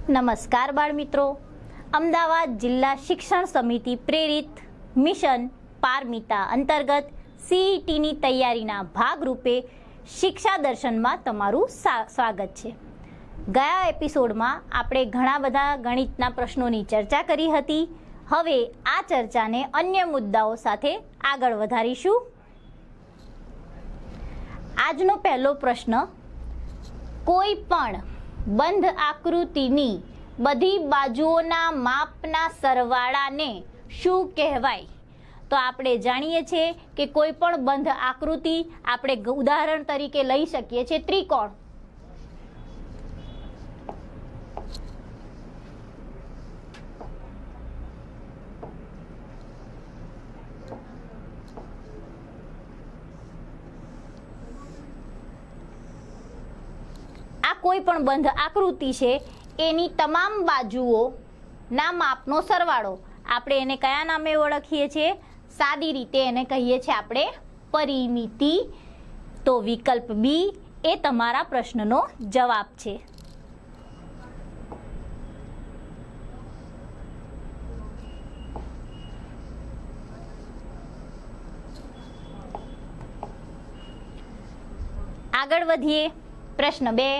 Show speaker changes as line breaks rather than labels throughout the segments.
નમસ્કાર બાળ મિત્રો, અમદાવાદ જિલ્લા શિક્ષણ સમિતિ પ્રેરિત મિશન પારમિતા અંતર્ગત સીઈટીની તૈયારીના ભાગરૂપે શિક્ષા દર્શનમાં તમારું સ્વાગત છે। ગયા એપિસોડમાં આપણે ઘણા બધા ગણિતના પ્રશ્નોની ચર્ચા કરી હતી। હવે આ ચર્ચાને અન્ય મુદ્દાઓ સાથે આગળ વધારીશું। આજનો પહેલો પ્રશ્ન, કોઈ પણ બંધ આકૃતિની બધી બાજુઓના માપના સરવાળાને શું કહેવાય? તો આપણે જાણીએ છીએ કે કોઈ પણ બંધ આકૃતિ આપણે ઉદાહરણ તરીકે લઈ શકીએ છીએ ત્રિકોણ। કોઈ પણ બંધ આકૃતિ છે એની તમામ બાજુઓના માપનો સરવાળો, આપણે એને કયા નામે ઓળખીએ છીએ? સાદી રીતે એને કહીએ છીએ આપણે પરિમિતિ। તો વિકલ્પ બી એ તમારા પ્રશ્નનો જવાબ છે। આગળ વધીએ। પ્રશ્ન 2,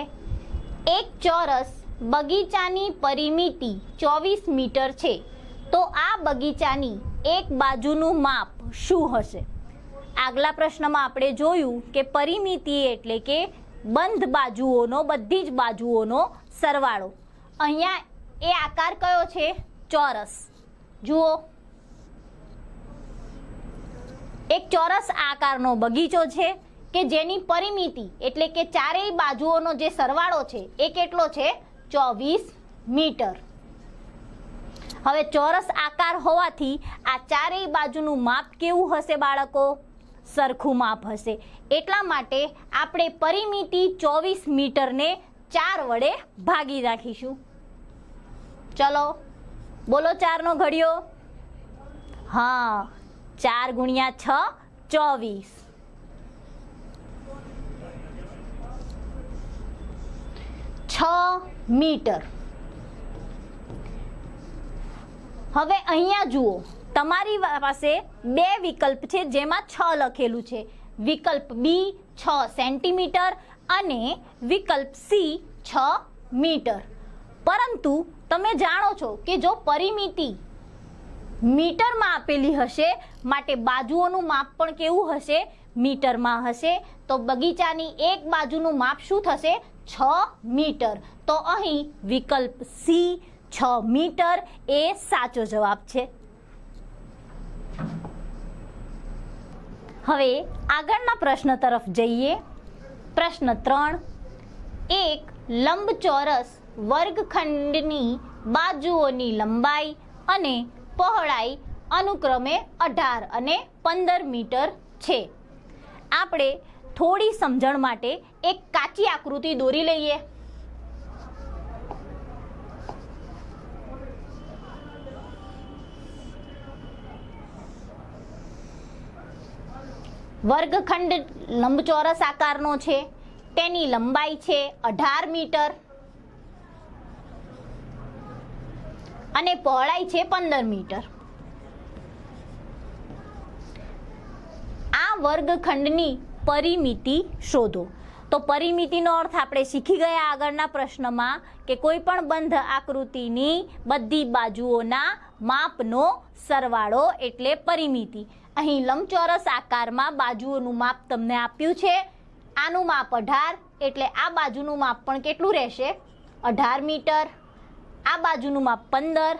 એક ચોરસ બગીચાની પરિમિતિ 24 મીટર છે, તો આ બગીચાની એક બાજુનું માપ શું હશે? આગલા પ્રશ્નમાં આપણે જોયું કે પરિમિતિ એટલે કે બંધ બાજુઓનો, બધી જ બાજુઓનો સરવાળો। અહીંયા એ આકાર કયો છે? ચોરસ। જુઓ, એક ચોરસ આકારનો બગીચો છે કે જેની પરિમિતિ એટલે કે ચારેય બાજુઓનો જે સરવાળો છે એ કેટલો છે? 24 મીટર। હવે ચોરસ આકાર હોવાથી આ ચારેય બાજુનું માપ કેવું હશે બાળકો? સરખું માપ હશે। એટલા માટે આપણે પરિમિતિ 24 મીટરને 4 વડે ભાગી નાખીશું। ચલો બોલો, 4 નો ઘડિયો। હા, 4 ગુણ્યા 6 24। 6 મીટર। હવે અહીંયા જુઓ, તમારી પાસે બે વિકલ્પ છે જેમાં 6 લખેલું છે। વિકલ્પ બી 6 સેન્ટીમીટર અને વિકલ્પ સી 6 મીટર। પરંતુ તમે જાણો છો કે જો પરિમિતિ મીટરમાં આપેલી હશે માટે બાજુઓનું માપ પણ કેવું હશે? મીટરમાં હશે। તો બગીચાની એક બાજુનું માપ શું થશે? 6 મીટર। તો અહીં વિકલ્પ સી 6 મીટર એ સાચો જવાબ છે। હવે આગળના પ્રશ્ન તરફ જઈએ। પ્રશ્ન 3, એક લંબચોરસ વર્ગખંડની બાજુઓની લંબાઈ અને પહોળાઈ અનુક્રમે 18 અને 15 મીટર છે। આપણે થોડી સમજણ માટે એક કાચી આકૃતિ દોરી લઈએ। વર્ગખંડ લંબચોરસ આકારનો છે, તેની લંબાઈ છે 18 મીટર અને પહોળાઈ છે 15 મીટર। આ વર્ગખંડની પરિમિતિ શોધો। તો પરિમિતિનો અર્થ આપણે શીખી ગયા આગળના પ્રશ્નમાં કે કોઈ પણ બંધ આકૃતિની બધી બાજુઓના માપનો સરવાળો એટલે પરિમિતિ। અહીં લંબચોરસ આકારમાં બાજુઓનું માપ તમને આપ્યું છે। આનું માપ 18 એટલે આ બાજુનું માપ પણ કેટલું રહેશે? 18 મીટર। આ બાજુનું માપ 15,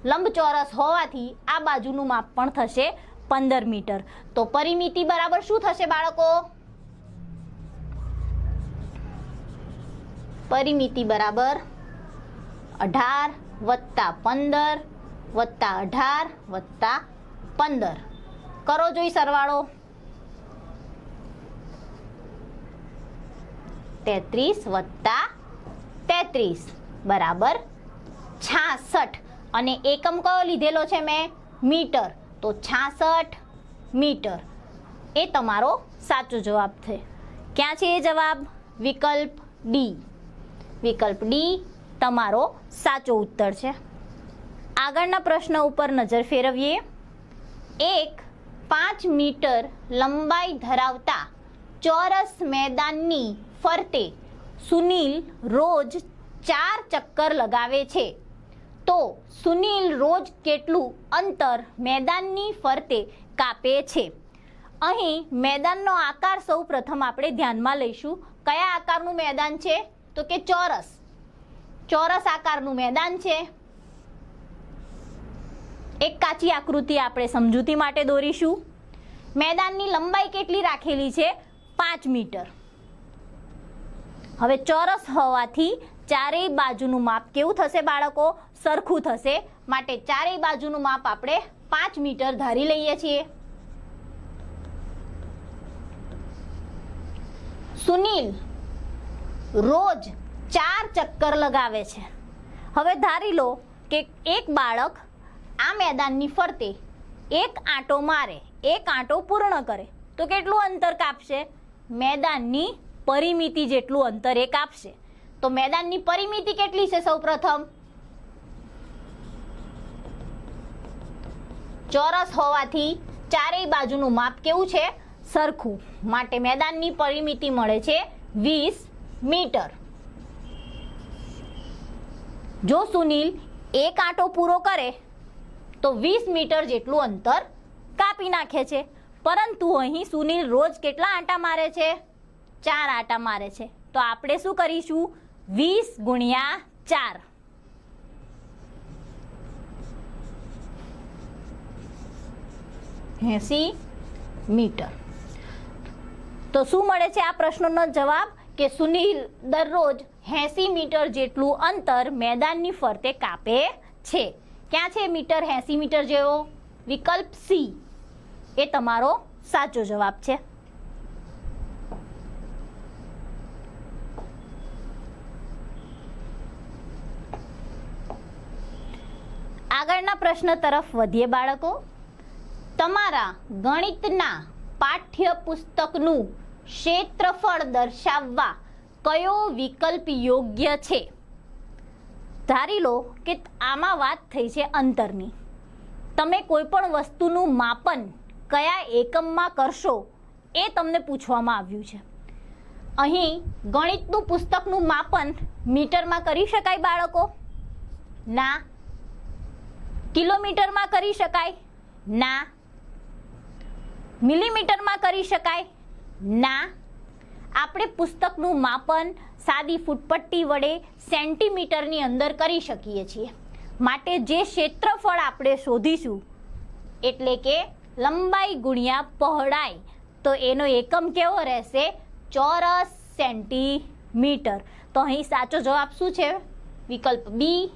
લંબચોરસ હોવાથી આ બાજુનું માપ પણ થશે 15 મીટર। તો પરિમિતિ બરાબર શું થશે બાળકો? પરિમિતિ બરાબર 18 વત્તા 15 વત્તા 18 વત્તા 15। કરો જોઈ સરવાળો। 33 વત્તા 33 બરાબર 66। અને એકમ કયો લીધેલો છે મેં? મીટર। તો 66 મીટર એ તમારો સાચો જવાબ છે। ક્યાં છે એ જવાબ? વિકલ્પ ડી। વિકલ્પ ડી તમારો સાચો ઉત્તર છે. આગળના પ્રશ્ન ઉપર નજર ફેરવીએ. એક 5 મીટર લંબાઈ ધરાવતા ચોરસ મેદાનની ફરતે સુનિલ રોજ 4 ચક્કર લગાવે છે, તો સુનિલ રોજ કેટલું અંતર મેદાનની ફરતે કાપે છે? અહીં મેદાનનો આકાર સૌ પ્રથમ આપણે ધ્યાનમાં લઈશું. કયા આકારનું મેદાન છે? તો કે ચોરસ આકારનું મેદાન છે. એક કાચી આકૃતિ આપણે સમજૂતી માટે દોરીશું. મેદાનની લંબાઈ કેટલી રાખેલી છે? 5 મીટર. હવે ચોરસ હોવાથી ચારેય બાજુનું માપ કેવું થશે બાળકો? સરખું થશે. માટે ચારેય બાજુનું માપ આપણે 5 મીટર ધારી લઈએ છીએ. સુનિલ રોજ 4 ચક્કર લગાવે છે. હવે ધારી લો કે એક બાળક આ મેદાનની ફરતે એક આંટો મારે, એક આંટો પૂર્ણ કરે, તો કેટલું અંતર કાપશે? મેદાનની પરિમિતિ જેટલું અંતર એ કાપશે. તો મેદાનની પરિમિતિ કેટલી છે? સૌ પ્રથમ ચોરસ હોવાથી ચારેય બાજુનું માપ કેવું છે? સરખું. માટે મેદાનની પરિમિતિ મળે છે 20 મીટર. જો સુનિલ એક આંટો પૂરો કરે તો 20 મીટર જેટલું અંતર કાપી નાખે છે. પરંતુ અહીં સુનિલ રોજ કેટલા આંટા મારે છે? 4 આંટા મારે છે. તો આપણે શું કરીશું? 20 ગુણ્યા 4. મીટર. તો શું મળે છે આ પ્રશ્નનો જવાબ? કે સુનિલ દરરોજ 80 મીટર જેટલું અંતર મેદાનની ફરતે કાપે છે. ક્યાં છે મીટર? 80 મીટર જેવો. વિકલ્પ સી એ તમારો સાચો જવાબ છે. આગળના પ્રશ્ન તરફ વધીએ બાળકો. તમારા ગણિતના પાઠ્યપુસ્તકનું ક્ષેત્રફળ દર્શાવવા કયો વિકલ્પ યોગ્ય છે? ધારી લો કે આમાં વાત થઈ છે અંતરની. તમે કોઈ પણ વસ્તુનું માપન કયા એકમમાં કરશો એ તમને પૂછવામાં આવ્યું છે. અહીં ગણિતનું પુસ્તકનું માપન મીટરમાં કરી શકાય બાળકો? ના. કિલોમીટરમાં કરી શકાય? ના. મિલીમીટરમાં કરી શકાય? ના. આપણે પુસ્તકનું માપન સાદી ફૂટપટ્ટી વડે સેન્ટીમીટરની અંદર કરી શકીએ છીએ. માટે જે ક્ષેત્રફળ આપણે શોધીશું એટલે કે લંબાઈ ગુણ્યા પહોળાઈ, તો એનો એકમ કેવો રહેશે? ચોરસ સેન્ટીમીટર. તો અહીં સાચો જવાબ શું છે? વિકલ્પ બી,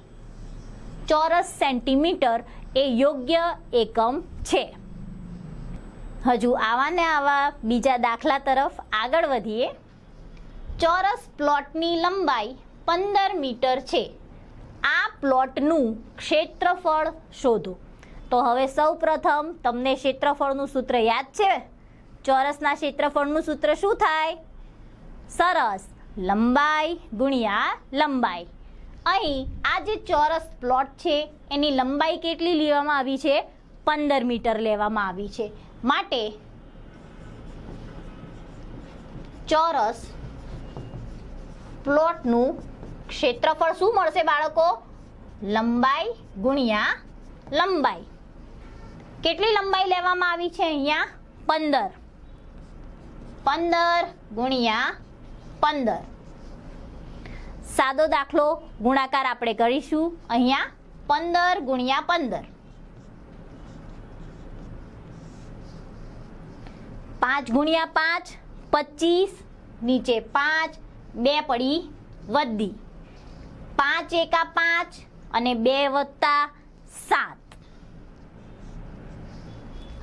ચોરસ સેન્ટીમીટર એ યોગ્ય એકમ છે. હજુ આવા ને આવા બીજા દાખલા તરફ આગળ વધીએ. ચોરસ પ્લોટની લંબાઈ 15 મીટર છે. આ પ્લોટનું ક્ષેત્રફળ શોધો. તો હવે સૌ પ્રથમ તમને ક્ષેત્રફળનું સૂત્ર યાદ છે? ચોરસના ક્ષેત્રફળનું સૂત્ર શું થાય? સરસ, લંબાઈ ગુણ્યા લંબાઈ. અહીં આ જે ચોરસ પ્લોટ છે એની લંબાઈ કેટલી લેવામાં આવી છે? 15 મીટર લેવામાં આવી છે. માટે ચોરસ પ્લોટનું ક્ષેત્રફળ શું મળશે બાળકો? લંબાઈ ગુણ્યા લંબાઈ. કેટલી લંબાઈ લેવામાં આવી છે અહીંયા? 15. 15 ગુણ્યા 15. સાદો દાખલો ગુણાકાર આપણે કરીશું. અહીંયા 15 ગુણ્યા 15. 5 ગુણ્યા 5 25. નીચે 5, 2 પડી વધી. 5 એકા 5 અને 2 વત્તા 7.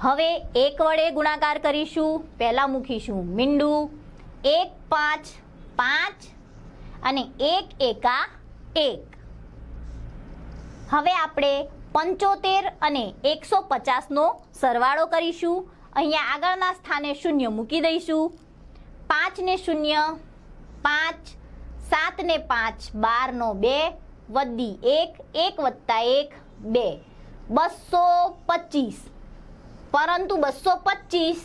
હવે 1 વડે ગુણાકાર કરીશું. પહેલા મૂકીશું મીંડું. 1 5 5 અને 1 એકા 1. હવે આપણે 75 અને 150નો સરવાળો કરીશું. અહીંયા આગળના સ્થાને 0 મૂકી દઈશું. 5 ને 0 5, 7 ને 5 12 નો 2, વધી 1, 1 વત્તા 1 2, 225. પરંતુ 225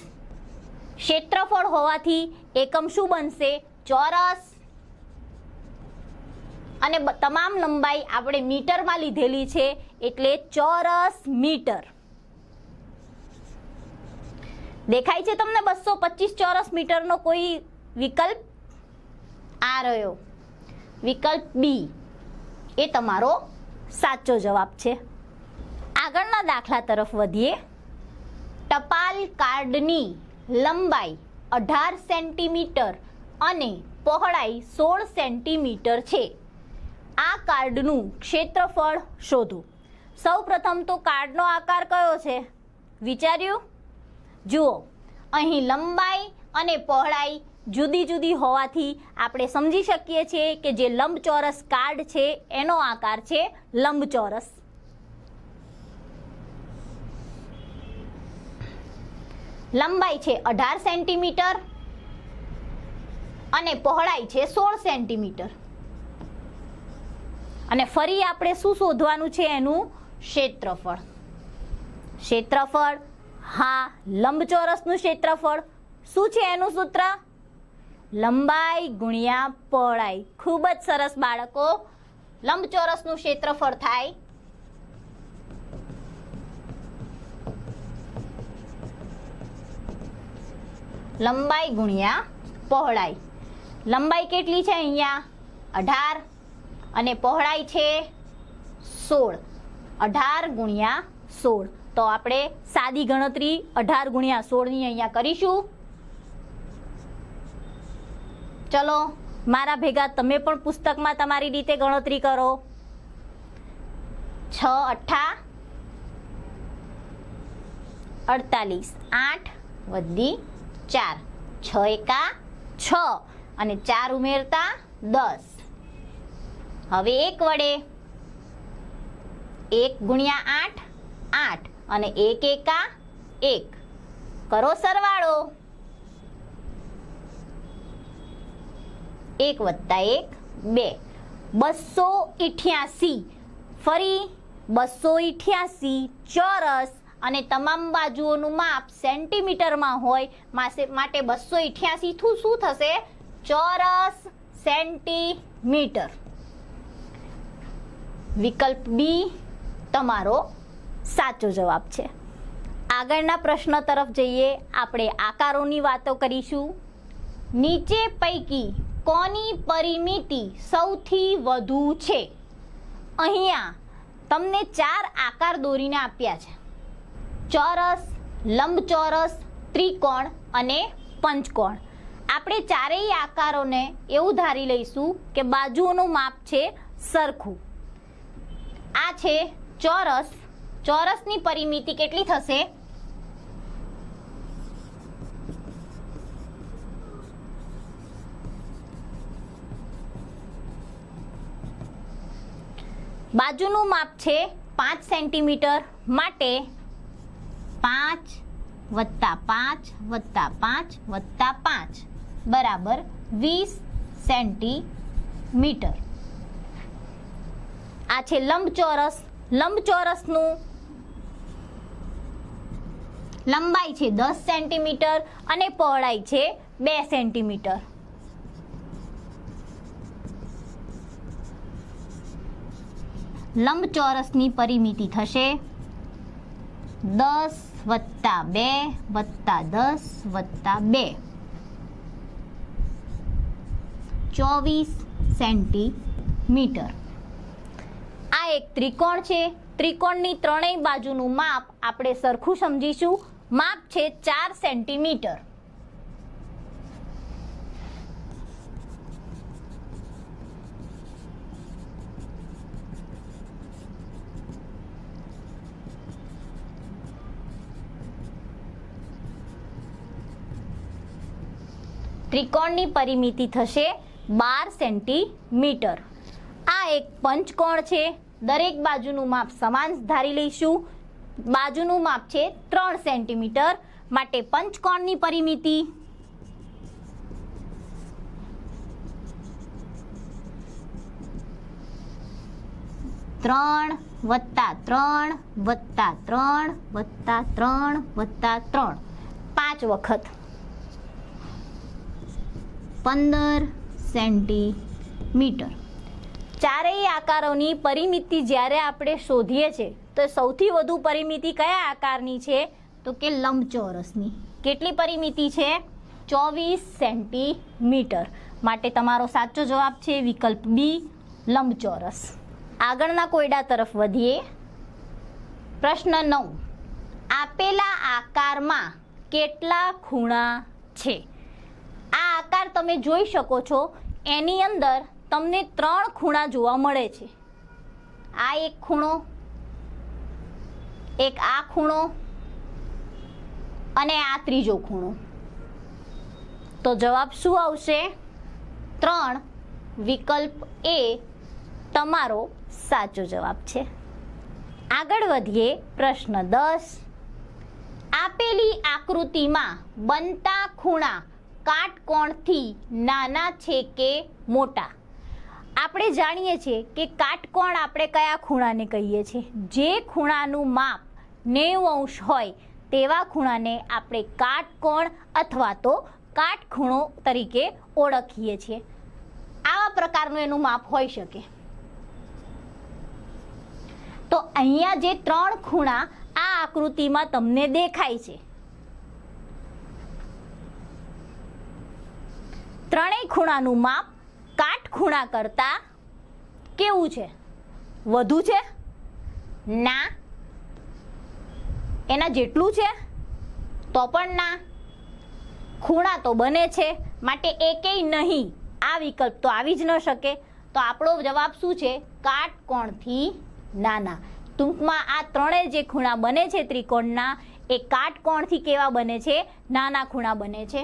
ક્ષેત્રફળ હોવાથી એકમ શું બનશે? ચોરસ. અને તમામ લંબાઈ આપણે મીટરમાં લીધેલી છે એટલે ચોરસ મીટર. દેખાય છે તમને 225 ચોરસ મીટરનો કોઈ વિકલ્પ? આ રહ્યો વિકલ્પ બી, એ તમારો સાચો જવાબ છે. આગળના દાખલા તરફ વધીએ. ટપાલ કાર્ડની લંબાઈ 18 સેન્ટીમીટર અને પહોળાઈ 16 સેન્ટીમીટર છે. આ કાર્ડનું ક્ષેત્રફળ શોધો. સૌ પ્રથમ તો કાર્ડનો આકાર કયો છે વિચાર્યું? જુઓ, અહીં લંબાઈ અને પહોળાઈ જુદી જુદી હોવાથી આપણે સમજી શકીએ છીએ કે જે લંબચોરસ કાર્ડ છે એનો આકાર છે લંબચોરસ. લંબાઈ છે 18 સેન્ટીમીટર અને પહોળાઈ છે 16 સેન્ટીમીટર. અને ફરી આપણે શું શોધવાનું છે? એનું ક્ષેત્રફળ. ક્ષેત્રફળ, હા, લંબચોરસનું ક્ષેત્રફળ શું છે? એનું સૂત્ર લંબાઈ ગુણ્યા પહોળાઈ. ખૂબ જ સરસ બાળકો. લંબચોરસનું ક્ષેત્રફળ થાય લંબાઈ ગુણ્યા પહોળાઈ. લંબાઈ કેટલી છે અહીંયા? 18 અને પહોળાઈ છે 16. 18 ગુણ્યા 16. તો આપણે સાદી ગણતરી 18 ગુણ્યા 16 ની અહીંયા કરીશું. ચલો મારા ભેગા તમે પણ પુસ્તકમાં તમારી રીતે ગણતરી કરો. 6 અઠ્ઠા 48, 8 વધી 4, 6 એકા 6 અને 4 ઉમેરતા 10. હવે 1 વડે 1 ગુણ્યા 8 8 અને 1 એકા 1. કરો સરવાળો. 1 વત્તા 1 2, 288. ફરી 288 ચોરસ અને તમામ બાજુઓનું માપ સેન્ટીમીટરમાં હોય માટે 288 શું થશે? ચોરસ સેન્ટીમીટર. વિકલ્પ બી તમારો સાચો જવાબ છે. આગળના પ્રશ્ન તરફ જઈએ. આપણે આકારોની વાતો કરીશું. નીચે પૈકી કોની પરિમિતિ સૌથી વધુ છે? અહીંયા તમને 4 આકાર દોરીને આપ્યા છે: ચોરસ, લંબચોરસ, ત્રિકોણ અને પંચકોણ. આપણે ચારેય આકારોને એવું ધારી લઈશું કે બાજુઓનું માપ છે સરખું. આ છે ચોરસ. ચોરસની પરિમિતિ કેટલી થશે? બાજુનું માપ છે 5 સેન્ટીમીટર માટે 5 વત્તા 5 વત્તા 5 વત્તા 5 બરાબર 20 સેન્ટીમીટર. આ છે લંબચોરસ. લંબચોરસનું લંબાઈ છે 10 સેન્ટીમીટર અને પહોળાઈ છે 2 સેન્ટીમીટર. લંબચોરસની પરિમિતિ થશે 10 વત્તા 2 વત્તા 10 વત્તા 2, 24 સેન્ટીમીટર. આ એક ત્રિકોણ છે. ત્રિકોણની ત્રણેય બાજુનું માપ આપણે સરખું સમજીશું. માપ છે 4 સેન્ટીમીટર. ત્રિકોણની પરિમિતિ થશે 12 સેન્ટીમીટર. આ એક પંચકોણ છે. દરેક બાજુનું માપ સમાન ધારી લઈશું. બાજુનું માપ છે 3 સેન્ટીમીટર માટે પંચકોણની પરિમિતિ 3 વત્તા 3 વત્તા 3 વત્તા 3 વત્તા 3 5 વખત 15 સેન્ટીમીટર. ચારેય આકારોની પરિમિતિ જ્યારે આપણે શોધીએ છીએ તો સૌથી વધુ પરિમિતિ કયા આકારની છે? તો કે લંબચોરસની. કેટલી પરિમિતિ છે? 24 સેન્ટીમીટર. માટે તમારો સાચો જવાબ છે વિકલ્પ બી, લંબચોરસ. આગળના કોયડા તરફ વધીએ. પ્રશ્ન 9. આપેલા આકારમાં કેટલા ખૂણા છે? આ આકાર તમે જોઈ શકો છો. એની અંદર તમને 3 ખૂણા જોવા મળે છે. આ એક ખૂણો, એક આ ખૂણો અને આ ત્રીજો ખૂણો. તો જવાબ શું આવશે? 3. વિકલ્પ એ તમારો સાચો જવાબ છે. આગળ વધીએ. પ્રશ્ન 10. આપેલી આકૃતિમાં બનતા ખૂણા કાટકોણથી નાના છે કે મોટા? આપણે જાણીએ છીએ કે કાટકોણ આપણે કયા ખૂણાને કહીએ છીએ? જે ખૂણાનું માપ 90 અંશ હોય તેવા ખૂણાને આપણે કાટકોણ અથવા તો કાટખૂણો તરીકે ઓળખીએ છીએ. આવા પ્રકારનું એનું માપ હોઈ શકે. તો અહીંયા જે 3 ખૂણા આ આકૃતિમાં તમને દેખાય છે, ત્રણેય ખૂણાનું માપ કાટખૂણા કરતા કેવું છે? વધુ છે? ના. એના જેટલું છે? તો પણ ના. ખૂણા તો બને છે, માટે એકેય નહીં. આ વિકલ્પ તો આવી જ ન શકે. તો આપણો જવાબ શું છે? કાટકોણથી નાના. ટૂંકમાં આ ત્રણેય જે ખૂણા બને છે ત્રિકોણના, એ કાટકોણથી કેવા બને છે? નાના ખૂણા બને છે.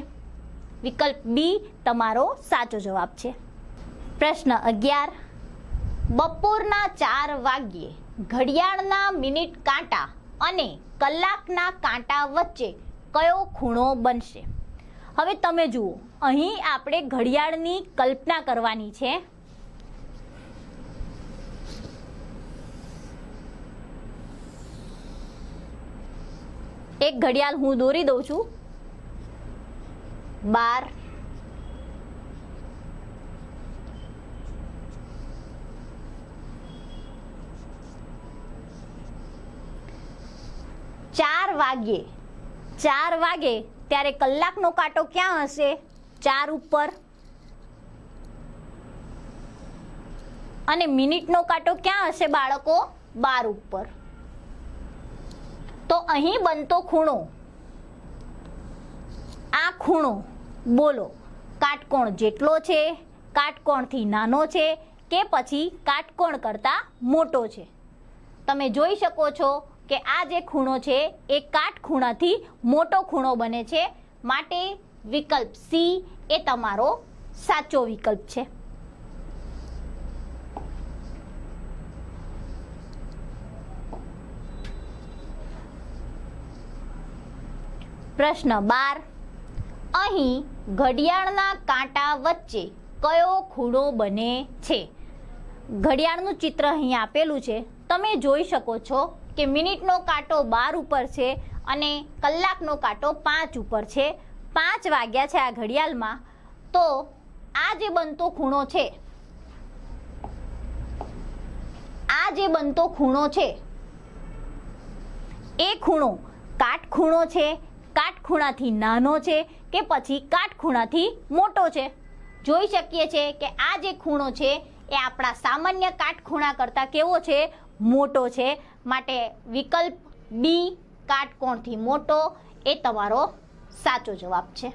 વિકલ્પ બી તમારો સાચો જવાબ છે. પ્રશ્ન 11. બપોરના 4 વાગ્યે ઘડિયાળના મિનિટ કાંટા અને કલાકના કાંટા વચ્ચે કયો ખૂણો બનશે? હવે તમે જુઓ, અહીં આપણે ઘડિયાળની કલ્પના કરવાની છે. એક ઘડિયાળ હું દોરી દઉં છું. 12, 4 વાગ્યે ત્યારે કલાકનો કાંટો ક્યાં હશે? 4 ઉપર. અને મિનિટનો કાંટો ક્યાં હશે બાળકો? 12 ઉપર. તો અહીં બનતો ખૂણો, આ ખૂણો બોલો કાટકોણ જેટલો છે, કાટકોણથી નાનો છે કે પછી કાટકોણ કરતાં મોટો છે? તમે જોઈ શકો છો કે આ જે ખૂણો છે એ કાટખૂણાથી મોટો ખૂણો બને છે. માટે વિકલ્પ સી એ તમારો સાચો વિકલ્પ છે. પ્રશ્ન 12. અહીં ઘડિયાળના કાંટા વચ્ચે કયો ખૂણો બને છે? ઘડિયાળનું ચિત્ર અહીં આપેલું છે. તમે જોઈ શકો છો કે મિનિટનો કાંટો 12 ઉપર છે અને કલાકનો કાંટો 5 ઉપર છે. 5 વાગ્યા છે આ ઘડિયાળમાં. તો આ જે બનતો ખૂણો છે, એ ખૂણો કાટખૂણો છે, કાટખૂણાથી નાનો છે કે પછી કાટખૂણાથી મોટો છે? જોઈ શકીએ છીએ કે આ જે ખૂણો છે એ આપણા સામાન્ય કાટખૂણા કરતાં કેવો છે? મોટો છે. માટે વિકલ્પ બી કાટકોણથી મોટો એ તમારો સાચો જવાબ છે.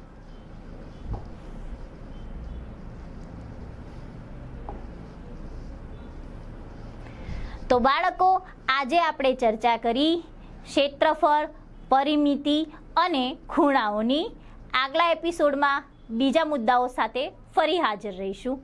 તો બાળકો, આજે આપણે ચર્ચા કરી ક્ષેત્રફળ, પરિમિતિ અને ખૂણાઓની. આગલા એપિસોડમાં બીજા મુદ્દાઓ સાથે ફરી હાજર રહીશું.